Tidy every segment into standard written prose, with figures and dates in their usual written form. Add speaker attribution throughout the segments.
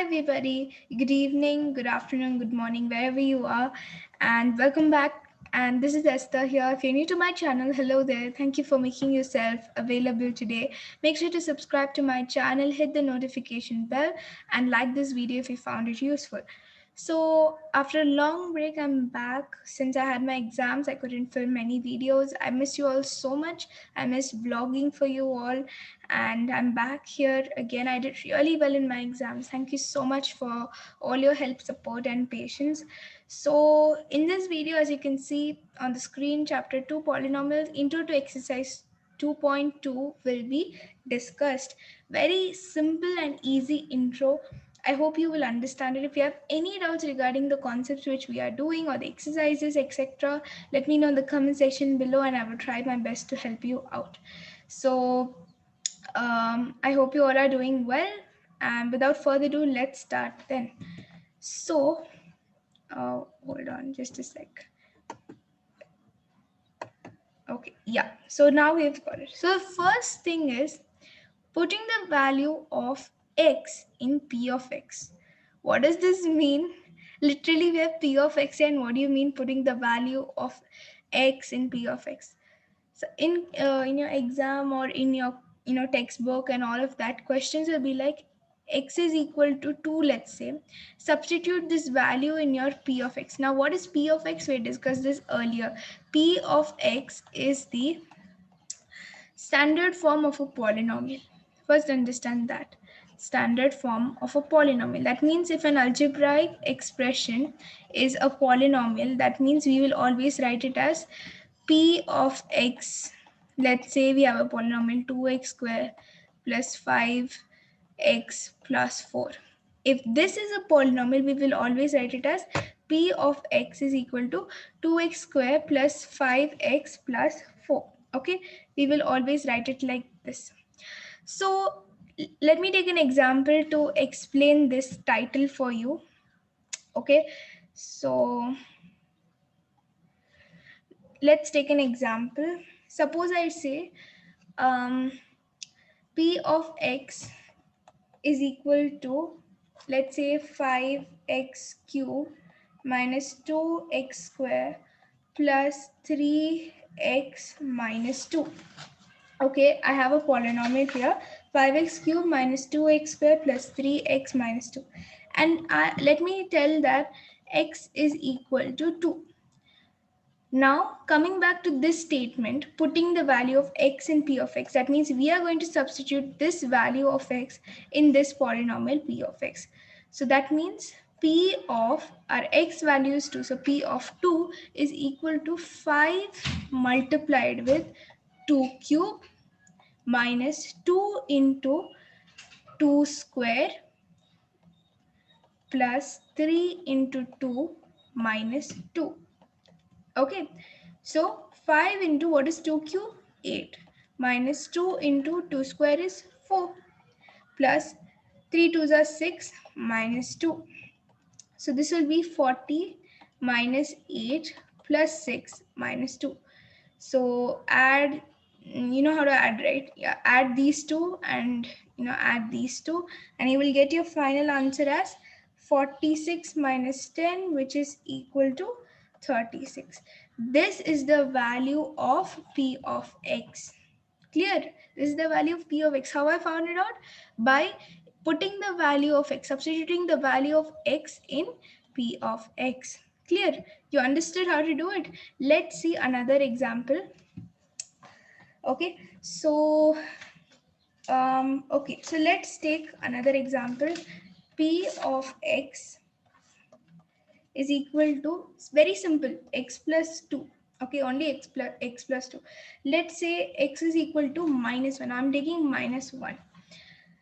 Speaker 1: everybody. Good evening, good afternoon, good morning, wherever you are, and welcome back. And this is Esther here. If you're new to my channel, hello there. Thank you for making yourself available today. Make sure to subscribe to my channel, hit the notification bell, and like this video if you found it useful. So, after a long break, I'm back. Since I had my exams, I couldn't film many videos. I miss you all so much. I miss vlogging for you all, and I'm back here again. I did really well in my exams. Thank you so much for all your help, support, and patience. So, in this video, as you can see on the screen, chapter 2 polynomials, intro to exercise 2.2 will be discussed. Very simple and easy intro. I hope you will understand it. If you have any doubts regarding the concepts which we are doing or the exercises, etc., let me know in the comment section below and I will try my best to help you out. So, I hope you all are doing well. And without further ado, let's start then. So, hold on just a sec. Okay, yeah. So now we've got it. So the first thing is putting the value of x in p of x. What does this mean? Literally, we have p of x, and what do you mean putting the value of x in p of x? So in your exam or in your textbook and all of that, questions will be like x is equal to 2, let's say. Substitute this value in your p of x. Now what is p of x? We discussed this earlier. P of x is the standard form of a polynomial. First understand that. Standard form of a polynomial. That means if an algebraic expression is a polynomial, that means we will always write it as p of x. Let's say we have a polynomial 2x square plus 5x plus 4. If this is a polynomial, we will always write it as p of x is equal to 2x square plus 5x plus 4. Okay, we will always write it like this. So let me take an example to explain this title for you. Okay, so let's take an example. Suppose I say p of x is equal to, let's say, 5x cube minus 2x square plus 3x minus 2. Okay, I have a polynomial here, 5x cube minus 2x square plus 3x minus 2. And let me tell that x is equal to 2. Now, coming back to this statement, putting the value of x in p of x, that means we are going to substitute this value of x in this polynomial p of x. So that means p of our x value is 2. So p of 2 is equal to 5 multiplied with 2 cube minus 2 into 2 square plus 3 into 2 minus 2. Okay, so 5 into what is 2 cube? 8 minus 2 into 2 square is 4 plus 3 2s are 6 minus 2. So this will be 40 minus 8 plus 6 minus 2. So add, you know how to add, right? Yeah, add these two and add these two, and you will get your final answer as 46 minus 10, which is equal to 36. This is the value of p of x. Clear? This is the value of p of x. How I found it out? By putting the value of x, substituting the value of x in p of x. Clear? You understood how to do it? Let's see another example. Okay, so so let's take another example. P of x is equal to, it's very simple, x plus 2. Okay, only x plus 2. Let's say x is equal to minus 1. I'm taking minus 1.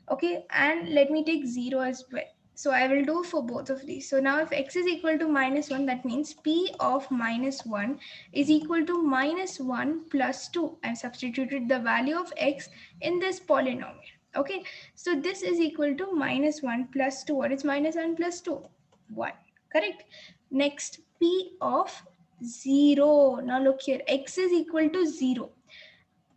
Speaker 1: Okay, and let me take 0 as well. So I will do for both of these. So now if x is equal to minus 1, that means p of minus 1 is equal to minus 1 plus 2. I've substituted the value of x in this polynomial. Okay, so this is equal to minus 1 plus 2. What is minus 1 plus 2? 1. Correct. Next, p of 0. Now look here, x is equal to 0.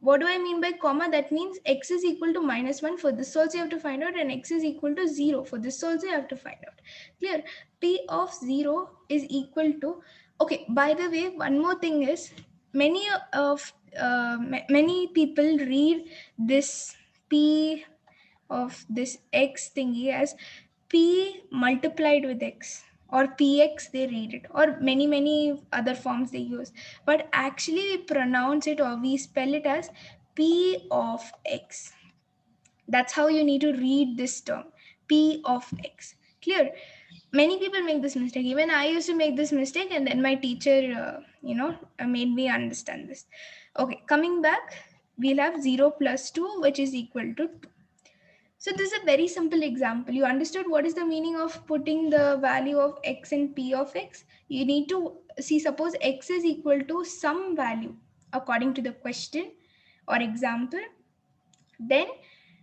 Speaker 1: What do I mean by comma? That means x is equal to -1. For this also you have to find out, and x is equal to 0. For this also you have to find out. Clear? P of 0 is equal to, okay, by the way, one more thing is, many of many people read this P of this x thingy as P multiplied with x, or px they read it, or many other forms they use, but actually we pronounce it or we spell it as P of x. That's how you need to read this term, P of x. Clear? Many people make this mistake. Even I used to make this mistake, and then my teacher made me understand this. Okay, coming back, we'll have 0 plus 2, which is equal to 2. So this is a very simple example. You understood what is the meaning of putting the value of x in P of x? You need to see, suppose x is equal to some value according to the question or example, then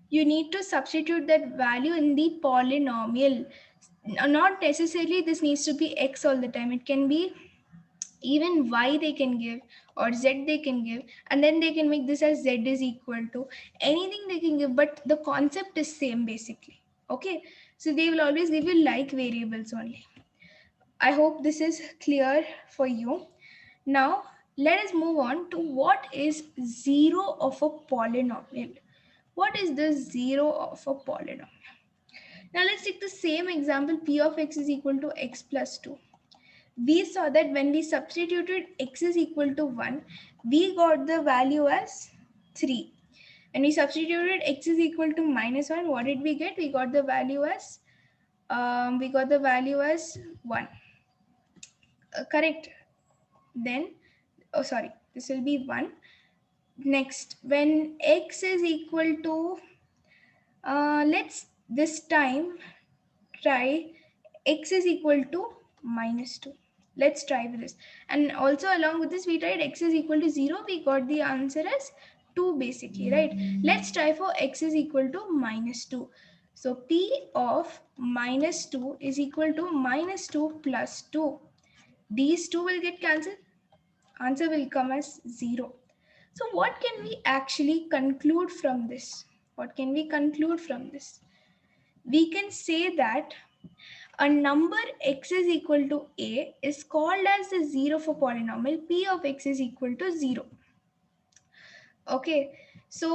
Speaker 1: you need to substitute that value in the polynomial. Not necessarily this needs to be x all the time. It can be even y they can give, or z they can give, and then they can make this as z is equal to anything they can give, but the concept is same basically. Okay, so they will always give you like variables only. I hope this is clear for you. Now let us move on to what is zero of a polynomial. What is the zero of a polynomial? Now let's take the same example. P of x is equal to x plus 2. We saw that when we substituted x is equal to 1, we got the value as 3. And we substituted x is equal to -1, what did we get? We got the value as 1. Correct? Then, oh sorry, this will be 1. Next, when x is equal to, let's this time try x is equal to -2. Let's try with this. And also along with this, we tried x is equal to 0. We got the answer as 2 basically, right? Let's try for x is equal to -2. So P of -2 is equal to -2 plus 2. These two will get cancelled. Answer will come as 0. So what can we actually conclude from this? What can we conclude from this? We can say that a number x is equal to a is called as the zero for polynomial P of x is equal to 0. Okay, so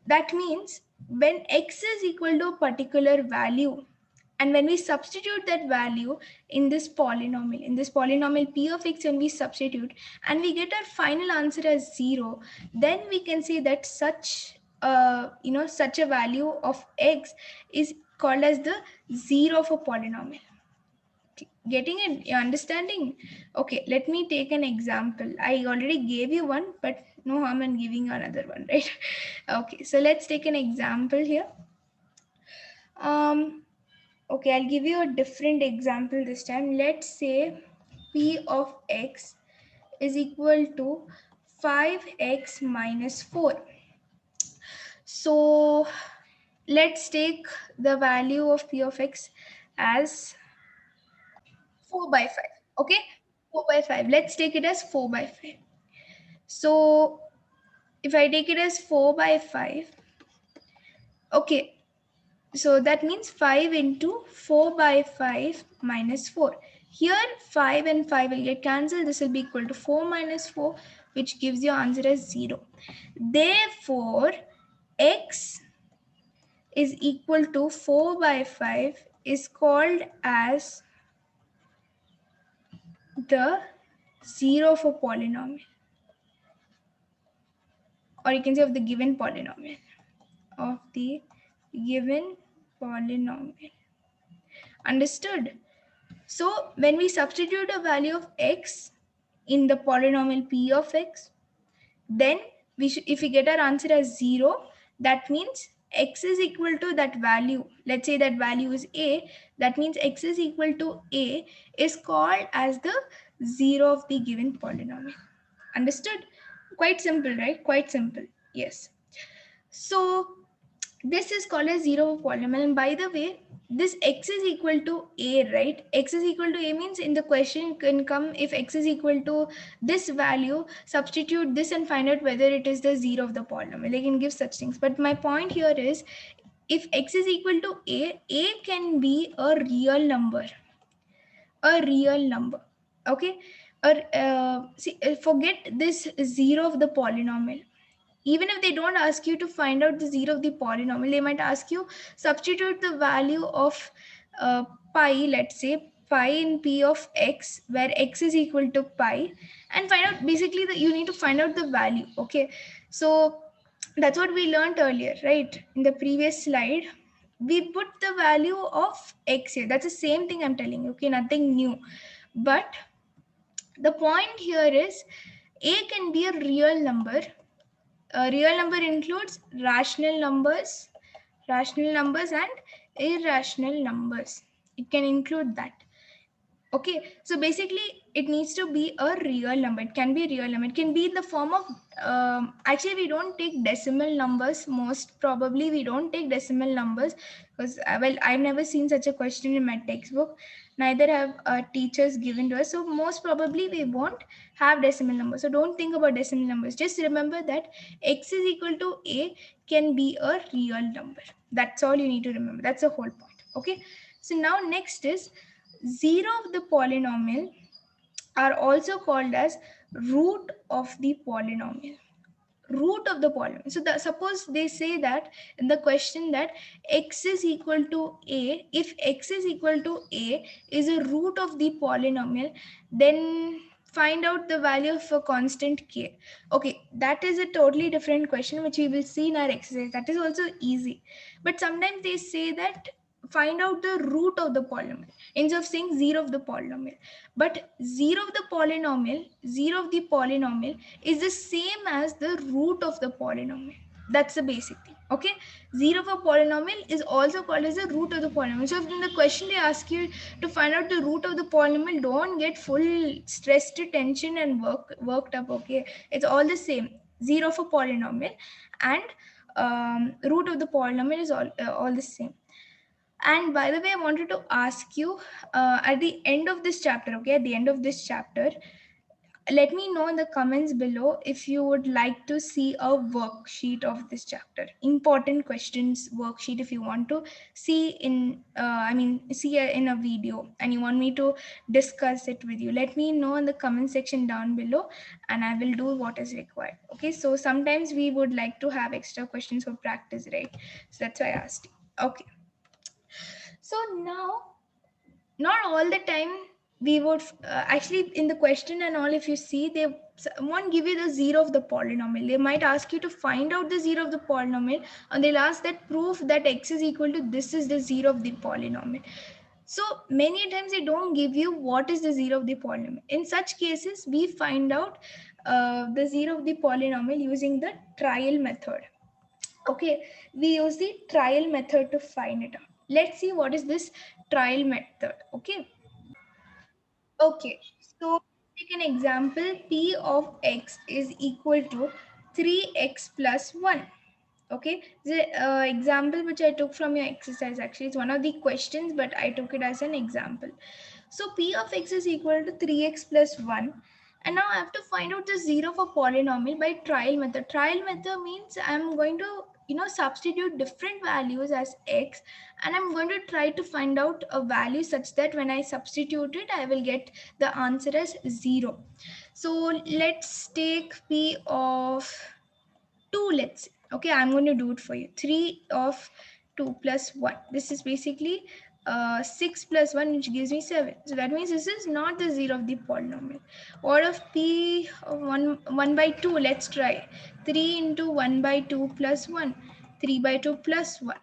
Speaker 1: that means when x is equal to a particular value, and when we substitute that value in this polynomial P of x, when we substitute and we get our final answer as 0, then we can say that such a value of x is called as the zero of a polynomial. Getting it? You understanding? Okay, let me take an example. I already gave you one, but no harm in giving you another one, right? Okay, so let's take an example here. Okay, I'll give you a different example this time. Let's say P of x is equal to 5x minus 4. So let's take the value of P of x as 4 by 5. Okay, 4 by 5. Let's take it as 4 by 5. So if I take it as 4 by 5, okay, so that means 5 into 4 by 5 minus 4. Here 5 and 5 will get cancelled. This will be equal to 4 minus 4, which gives your answer as 0. Therefore, x is equal to 4 by 5 is called as the zero of a polynomial, or you can say of the given polynomial. Of the given polynomial. Understood? So when we substitute a value of x in the polynomial P of x, then if we get our answer as 0, that means x is equal to that value. Let's say that value is a. That means x is equal to a is called as the zero of the given polynomial. Understood? Quite simple, right? Quite simple. Yes. So this is called a zero of polynomial. And by the way, this x is equal to a, right? X is equal to a means in the question can come, if x is equal to this value, substitute this and find out whether it is the zero of the polynomial. They can give such things. But my point here is, if x is equal to a can be a real number, a real number. Okay, or forget this zero of the polynomial. Even if they don't ask you to find out the zero of the polynomial, they might ask you substitute the value of pi, let's say pi in p of x, where x is equal to pi, and find out, basically you need to find out the value. Okay, so that's what we learned earlier, right? In the previous slide, we put the value of x here. That's the same thing I'm telling you. Okay, nothing new. But the point here is, a can be a real number. A real number includes rational numbers and irrational numbers. It can include that. Okay, so basically it needs to be a real number. It can be a real number. It can be in the form of, actually we don't take decimal numbers. Most probably we don't take decimal numbers, because well, I've never seen such a question in my textbook. Neither have teachers given to us. So most probably we won't have decimal numbers. So don't think about decimal numbers. Just remember that x is equal to a can be a real number. That's all you need to remember. That's the whole point. Okay. So now next is, zero of the polynomial are also called as root of the polynomial. Root of the polynomial. So suppose they say that in the question that x is equal to a, if x is equal to a is a root of the polynomial, then find out the value of a constant k. Okay, that is a totally different question which we will see in our exercise. That is also easy. But sometimes they say that find out the root of the polynomial instead of saying zero of the polynomial. But zero of the polynomial is the same as the root of the polynomial. That's the basic thing. Okay, zero of a polynomial is also called as the root of the polynomial. So if in the question they ask you to find out the root of the polynomial, don't get full stressed, tension and worked up. Okay, it's all the same. Zero of a polynomial and root of the polynomial is all the same. And by the way, I wanted to ask you, at the end of this chapter, okay, at the end of this chapter, let me know in the comments below if you would like to see a worksheet of this chapter. Important questions worksheet, if you want to see in, in a video, and you want me to discuss it with you. Let me know in the comment section down below, and I will do what is required. Okay, so sometimes we would like to have extra questions for practice, right? So that's why I asked you. Okay. So now, not all the time we would actually in the question and all, if you see, they won't give you the zero of the polynomial. They might ask you to find out the zero of the polynomial, and they'll ask that proof that x is equal to this is the zero of the polynomial. So many times they don't give you what is the zero of the polynomial. In such cases, we find out the zero of the polynomial using the trial method. Okay, we use the trial method to find it out. Let's see what is this trial method. Okay. Okay, so take an example. P of x is equal to 3x plus 1. Okay, the example which I took from your exercise, actually it's one of the questions, but I took it as an example. So P of x is equal to 3x plus 1, and now I have to find out the zero of a polynomial by trial method. Trial method means I'm going to substitute different values as x, and I'm going to try to find out a value such that when I substitute it, I will get the answer as 0. So let's take P of 2, let's say. Okay, I'm going to do it for you. 3 of 2 plus 1. This is basically 6 plus 1, which gives me 7. So that means this is not the zero of the polynomial. What of P of 1 by 2? Let's try. 3 into 1 by 2 plus 1. 3 by 2 plus 1.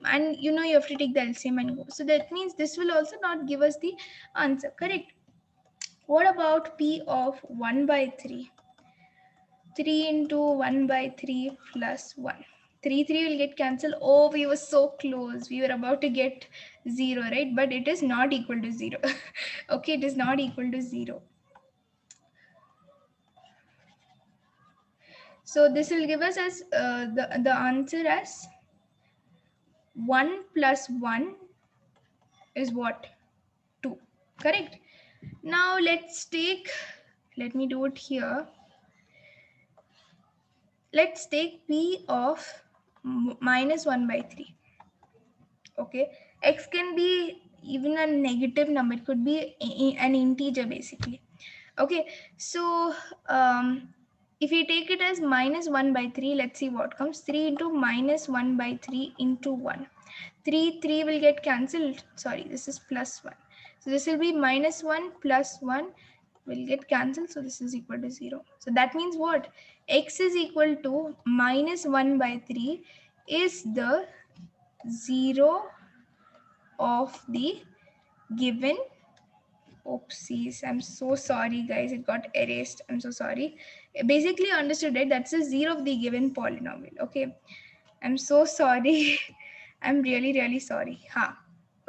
Speaker 1: And you have to take the LCM and go. So that means this will also not give us the answer. Correct. What about P of 1 by 3? 3 into 1 by 3 plus 1. 3 will get cancelled. Oh, we were so close. We were about to get 0, right? But it is not equal to 0. Okay, it is not equal to 0. So this will give us as the answer as 1 plus 1 is what? 2. Correct? Now let's take, let me do it here. Let's take P of minus 1 by 3. Okay, x can be even a negative number, it could be an integer basically. Okay, so if we take it as minus 1 by 3, let's see what comes. 3 into minus 1 by 3 into 1. 3 will get cancelled. Sorry, this is plus 1. So this will be minus 1 plus 1 will get cancelled. So this is equal to 0. So that means what? X is equal to minus 1 by 3 is the 0 of the given. Oopsies, I'm so sorry guys, it got erased, I'm so sorry. Basically understood, right? That's the 0 of the given polynomial. Okay, I'm so sorry. I'm really sorry.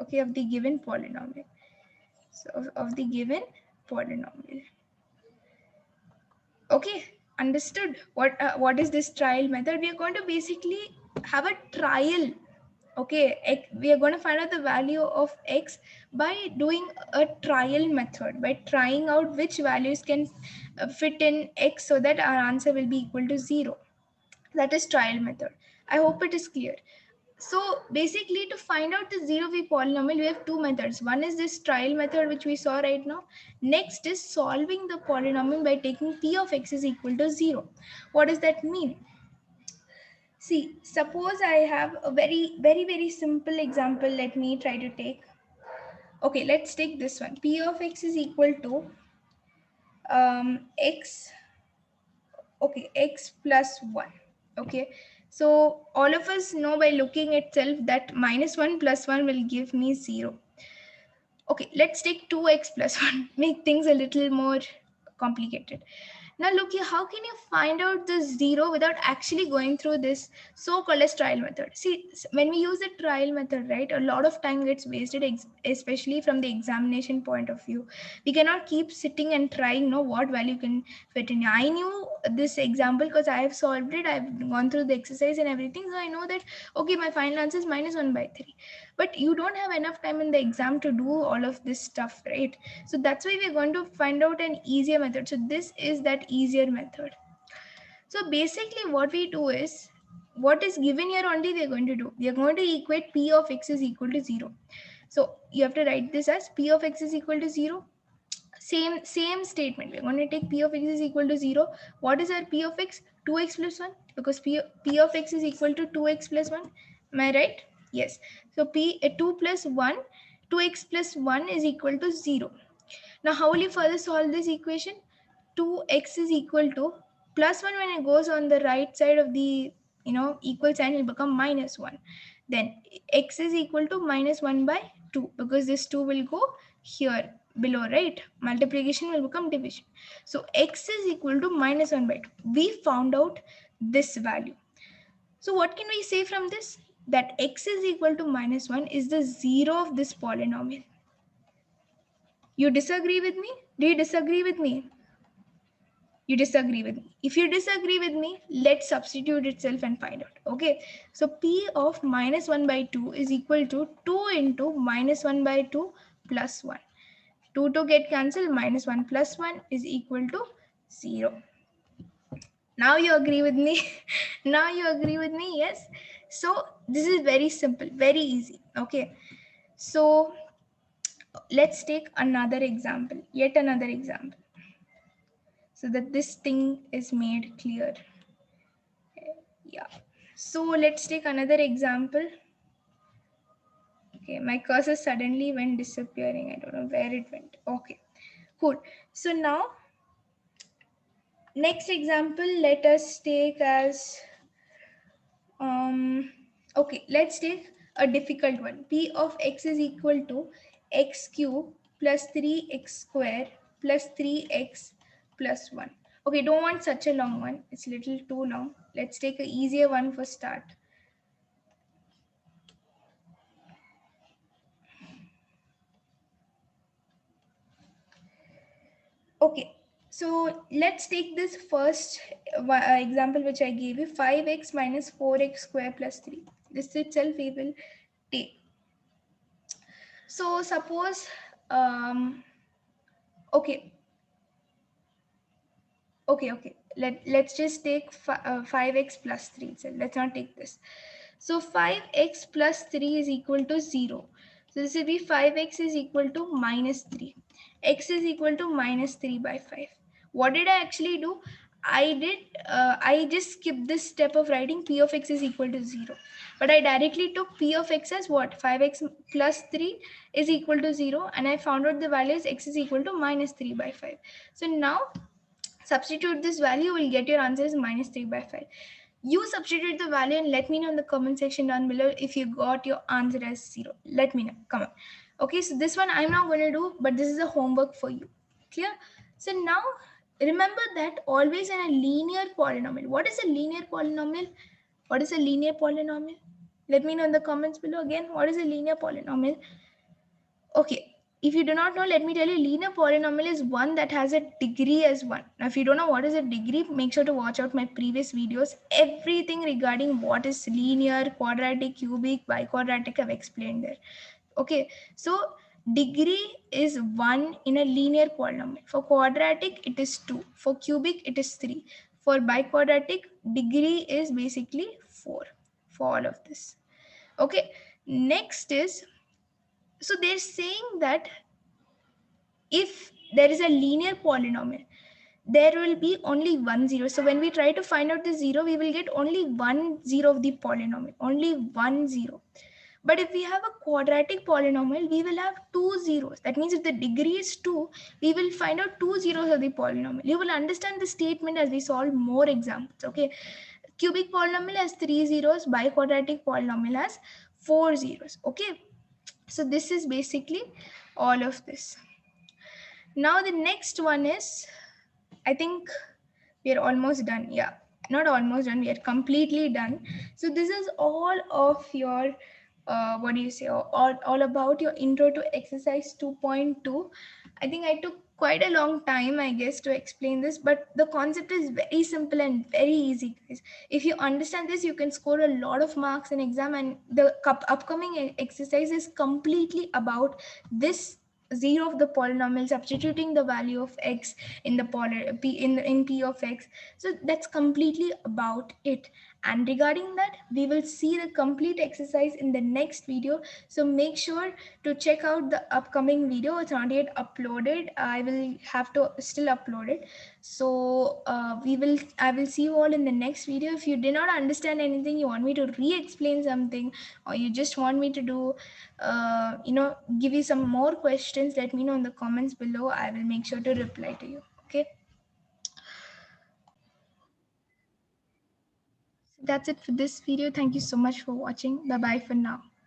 Speaker 1: Okay, of the given polynomial. So of the given polynomial. Okay, understood. What is this trial method? We are going to basically have a trial. Okay, we are going to find out the value of x by doing a trial method, by trying out which values can fit in x so that our answer will be equal to 0. That is trial method. I hope it is clear. So basically, to find out the 0 v polynomial, we have two methods. One is this trial method which we saw right now. Next is solving the polynomial by taking p of x is equal to 0. What does that mean? See, suppose I have a very simple example. Let me try to take. Okay, let's take this one. P of x is equal to x. Okay, x plus 1. Okay, so all of us know by looking itself that minus 1 plus 1 will give me 0. Okay, let's take 2x plus 1. Make things a little more complicated. Now look here, how can you find out the 0 without actually going through this so-called as trial method? See, when we use the trial method, right, a lot of time gets wasted, especially from the examination point of view. We cannot keep sitting and trying, know what value can fit in. I knew this example because I have solved it. I've gone through the exercise and everything. So I know that, okay, my final answer is minus 1 by 3. But you don't have enough time in the exam to do all of this stuff, right? So that's why we're going to find out an easier method. So this is that easier method. So basically what we do is, what is given here only we are going to do. We are going to equate p of x is equal to 0. So you have to write this as p of x is equal to 0. Same statement. We're going to take p of x is equal to 0. What is our p of x? 2x plus 1, because p of x is equal to 2x plus 1. Am I right? Yes. So 2 plus 1, 2x plus 1 is equal to 0. Now how will you further solve this equation? 2x is equal to plus 1, when it goes on the right side of the equal sign, will become minus 1. Then x is equal to minus 1 by 2, because this 2 will go here below, right? Multiplication will become division. So x is equal to minus 1 by 2. We found out this value. So what can we say from this? That x is equal to minus 1 is the 0 of this polynomial. You disagree with me? Do you disagree with me? You disagree with me. If you disagree with me, let's substitute itself and find out. Okay, so p of minus 1 by 2 is equal to 2 into minus 1 by 2 plus 1. 2 to get cancelled, minus 1 plus 1 is equal to 0. Now you agree with me? Now you agree with me? Yes. So this is very simple, very easy. Okay, so let's take another example, yet another example, so that this thing is made clear. Yeah, so let's take another example. Okay, my cursor suddenly went disappearing. I don't know where it went. Okay, cool. So now next example, let us take as okay, let's take a difficult one. P of x is equal to x cube plus 3x square plus 3x plus 1. Okay, don't want such a long one. It's a little too long. Let's take an easier one for start. Okay, so let's take this first example which I gave you, 5x minus 4x square plus 3. This itself we will take. So suppose, um, okay, okay. Let's just take 5x plus 3. So let's not take this. So 5x plus 3 is equal to 0. So this will be 5x is equal to minus 3. X is equal to minus 3 by 5. What did I actually do? I just skipped this step of writing p of x is equal to 0. But I directly took p of x as what? 5x plus 3 is equal to 0. And I found out the value is x is equal to minus 3 by 5. So now substitute this value, you will get your answer is minus 3 by 5. You substitute the value and let me know in the comment section down below if you got your answer as 0. Let me know. Come on. Okay, so this one I'm not going to do, but this is a homework for you. Clear? So now remember that always in a linear polynomial. What is a linear polynomial? What is a linear polynomial? Let me know in the comments below again. What is a linear polynomial? Okay, if you do not know, let me tell you, linear polynomial is one that has a degree as 1. Now, if you don't know what is a degree, make sure to watch out my previous videos. Everything regarding what is linear, quadratic, cubic, biquadratic, I've explained there. Okay, so degree is 1 in a linear polynomial. For quadratic, it is 2. For cubic, it is 3. For biquadratic, degree is basically 4 for all of this. Okay, next is, so they're saying that if there is a linear polynomial, there will be only one zero. So when we try to find out the zero, we will get only 1 0 of the polynomial, only 1 0. But if we have a quadratic polynomial, we will have two zeros. That means if the degree is 2, we will find out two zeros of the polynomial. You will understand the statement as we solve more examples. Okay, cubic polynomial has 3 zeros, biquadratic polynomial has 4 zeros. Okay, so this is basically all of this. Now the next one is, I think we are almost done. Yeah, not almost done. We are completely done. So this is all of your, what do you say? All about your intro to exercise 2.2. I think I took quite a long time, I guess, to explain this, but the concept is very simple and very easy, guys. If you understand this, you can score a lot of marks in exam, and the upcoming exercise is completely about this zero of the polynomial, substituting the value of x in the in p of x. So that's completely about it, and regarding that we will see the complete exercise in the next video. So make sure to check out the upcoming video. It's not yet uploaded. I will have to still upload it. So I will see you all in the next video. If you did not understand anything, you want me to re-explain something, or you just want me to do give you some more questions, let me know in the comments below. I will make sure to reply to you. Okay, so that's it for this video. Thank you so much for watching. Bye bye for now.